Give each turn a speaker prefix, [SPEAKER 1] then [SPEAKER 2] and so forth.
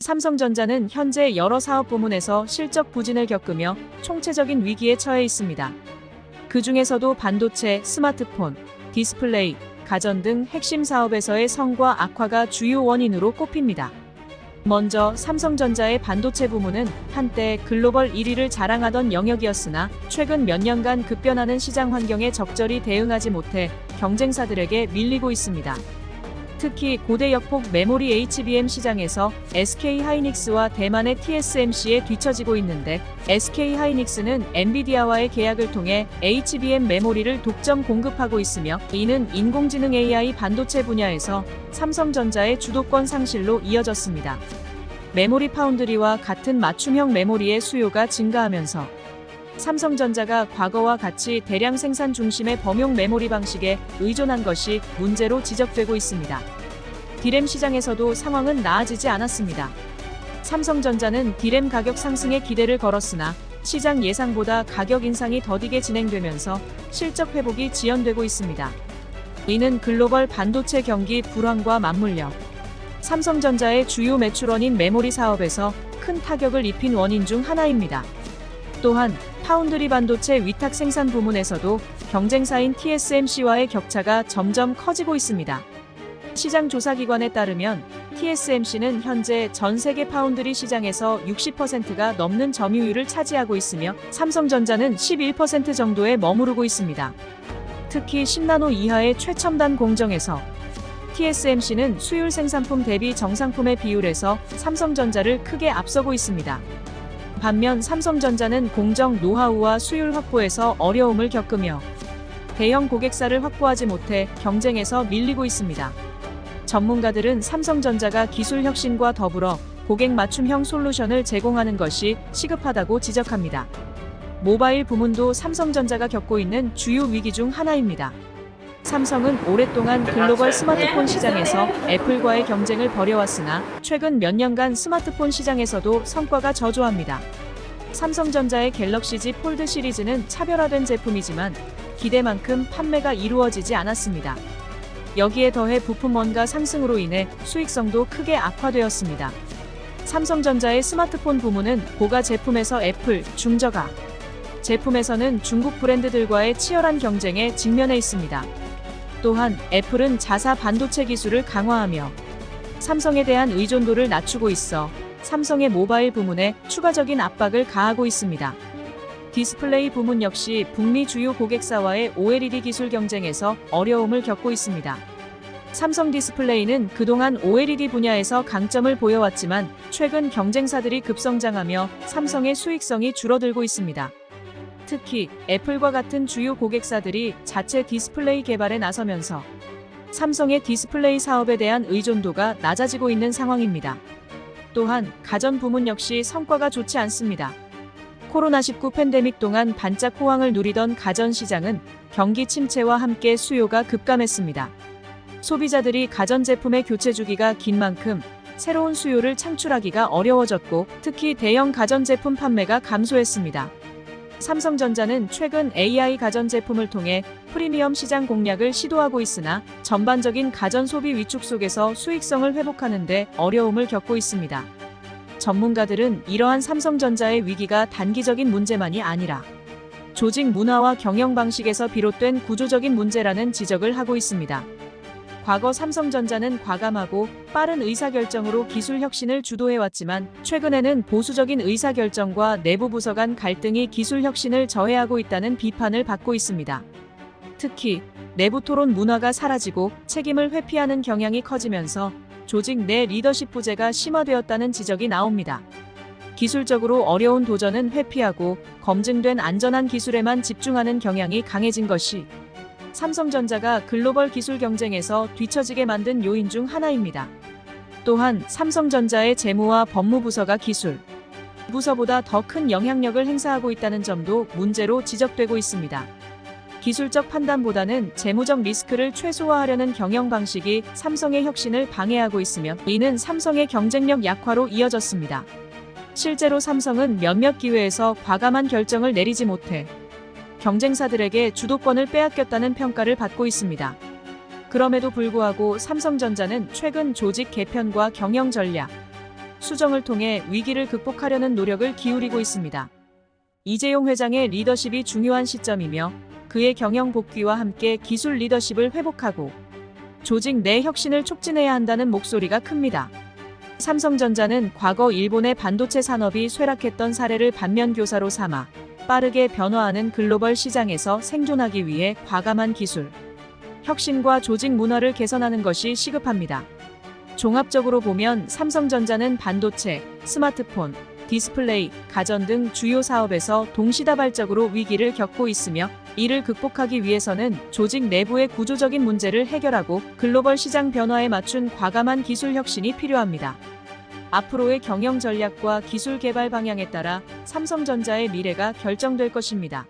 [SPEAKER 1] 삼성전자는 현재 여러 사업 부문에서 실적 부진을 겪으며 총체적인 위기에 처해 있습니다. 그 중에서도 반도체, 스마트폰, 디스플레이, 가전 등 핵심 사업에서의 성과 악화가 주요 원인으로 꼽힙니다. 먼저 삼성전자의 반도체 부문은 한때 글로벌 1위를 자랑하던 영역이었으나 최근 몇 년간 급변하는 시장 환경에 적절히 대응하지 못해 경쟁사들에게 밀리고 있습니다. 특히 고대 역폭 메모리 HBM 시장에서 SK하이닉스와 대만의 TSMC에 뒤처지고 있는데, SK하이닉스는 엔비디아와의 계약을 통해 HBM 메모리를 독점 공급하고 있으며, 이는 인공지능 AI 반도체 분야에서 삼성전자의 주도권 상실로 이어졌습니다. 메모리 파운드리와 같은 맞춤형 메모리의 수요가 증가하면서 삼성전자가 과거와 같이 대량 생산 중심의 범용 메모리 방식에 의존한 것이 문제로 지적되고 있습니다. 디램 시장에서도 상황은 나아지지 않았습니다. 삼성전자는 디램 가격 상승에 기대를 걸었으나 시장 예상보다 가격 인상이 더디게 진행되면서 실적 회복이 지연되고 있습니다. 이는 글로벌 반도체 경기 불황과 맞물려 삼성전자의 주요 매출원인 메모리 사업에서 큰 타격을 입힌 원인 중 하나입니다. 또한 파운드리 반도체 위탁 생산 부문에서도 경쟁사인 TSMC와의 격차가 점점 커지고 있습니다. 시장 조사기관에 따르면 TSMC는 현재 전 세계 파운드리 시장에서 60%가 넘는 점유율을 차지하고 있으며 삼성전자는 11% 정도에 머무르고 있습니다. 특히 10나노 이하의 최첨단 공정에서 TSMC는 수율 생산품 대비 정상품의 비율에서 삼성전자를 크게 앞서고 있습니다. 반면 삼성전자는 공정 노하우와 수율 확보에서 어려움을 겪으며 대형 고객사를 확보하지 못해 경쟁에서 밀리고 있습니다. 전문가들은 삼성전자가 기술 혁신과 더불어 고객 맞춤형 솔루션을 제공하는 것이 시급하다고 지적합니다. 모바일 부문도 삼성전자가 겪고 있는 주요 위기 중 하나입니다. 삼성은 오랫동안 글로벌 스마트폰 시장에서 애플과의 경쟁을 벌여왔으나 최근 몇 년간 스마트폰 시장에서도 성과가 저조합니다. 삼성전자의 갤럭시 Z 폴드 시리즈는 차별화된 제품이지만 기대만큼 판매가 이루어지지 않았습니다. 여기에 더해 부품 원가 상승으로 인해 수익성도 크게 악화되었습니다. 삼성전자의 스마트폰 부문은 고가 제품에서 애플, 중저가 제품에서는 중국 브랜드들과의 치열한 경쟁에 직면해 있습니다. 또한 애플은 자사 반도체 기술을 강화하며 삼성에 대한 의존도를 낮추고 있어 삼성의 모바일 부문에 추가적인 압박을 가하고 있습니다. 디스플레이 부문 역시 북미 주요 고객사와의 OLED 기술 경쟁에서 어려움을 겪고 있습니다. 삼성 디스플레이는 그동안 OLED 분야에서 강점을 보여왔지만 최근 경쟁사들이 급성장하며 삼성의 수익성이 줄어들고 있습니다. 특히 애플과 같은 주요 고객사들이 자체 디스플레이 개발에 나서면서 삼성의 디스플레이 사업에 대한 의존도가 낮아지고 있는 상황입니다. 또한 가전 부문 역시 성과가 좋지 않습니다. 코로나19 팬데믹 동안 반짝 호황을 누리던 가전 시장은 경기 침체와 함께 수요가 급감했습니다. 소비자들이 가전제품의 교체 주기가 긴 만큼 새로운 수요를 창출하기가 어려워졌고, 특히 대형 가전제품 판매가 감소했습니다. 삼성전자는 최근 AI 가전제품을 통해 프리미엄 시장 공략을 시도하고 있으나 전반적인 가전 소비 위축 속에서 수익성을 회복하는 데 어려움을 겪고 있습니다. 전문가들은 이러한 삼성전자의 위기가 단기적인 문제만이 아니라 조직 문화와 경영 방식에서 비롯된 구조적인 문제라는 지적을 하고 있습니다. 과거 삼성전자는 과감하고 빠른 의사결정으로 기술 혁신을 주도해왔지만 최근에는 보수적인 의사결정과 내부 부서 간 갈등이 기술 혁신을 저해하고 있다는 비판을 받고 있습니다. 특히 내부 토론 문화가 사라지고 책임을 회피하는 경향이 커지면서 조직 내 리더십 부재가 심화되었다는 지적이 나옵니다. 기술적으로 어려운 도전은 회피하고 검증된 안전한 기술에만 집중하는 경향이 강해진 것이 삼성전자가 글로벌 기술 경쟁에서 뒤처지게 만든 요인 중 하나입니다. 또한 삼성전자의 재무와 법무부서가 기술 부서보다 더 큰 영향력을 행사하고 있다는 점도 문제로 지적되고 있습니다. 기술적 판단보다는 재무적 리스크를 최소화하려는 경영 방식이 삼성의 혁신을 방해하고 있으며, 이는 삼성의 경쟁력 약화로 이어졌습니다. 실제로 삼성은 몇몇 기회에서 과감한 결정을 내리지 못해 경쟁사들에게 주도권을 빼앗겼다는 평가를 받고 있습니다. 그럼에도 불구하고 삼성전자는 최근 조직 개편과 경영 전략, 수정을 통해 위기를 극복하려는 노력을 기울이고 있습니다. 이재용 회장의 리더십이 중요한 시점이며 그의 경영 복귀와 함께 기술 리더십을 회복하고 조직 내 혁신을 촉진해야 한다는 목소리가 큽니다. 삼성전자는 과거 일본의 반도체 산업이 쇠락했던 사례를 반면교사로 삼아 빠르게 변화하는 글로벌 시장에서 생존하기 위해 과감한 기술, 혁신과 조직 문화를 개선하는 것이 시급합니다. 종합적으로 보면 삼성전자는 반도체, 스마트폰, 디스플레이, 가전 등 주요 사업에서 동시다발적으로 위기를 겪고 있으며 이를 극복하기 위해서는 조직 내부의 구조적인 문제를 해결하고 글로벌 시장 변화에 맞춘 과감한 기술 혁신이 필요합니다. 앞으로의 경영 전략과 기술 개발 방향에 따라 삼성전자의 미래가 결정될 것입니다.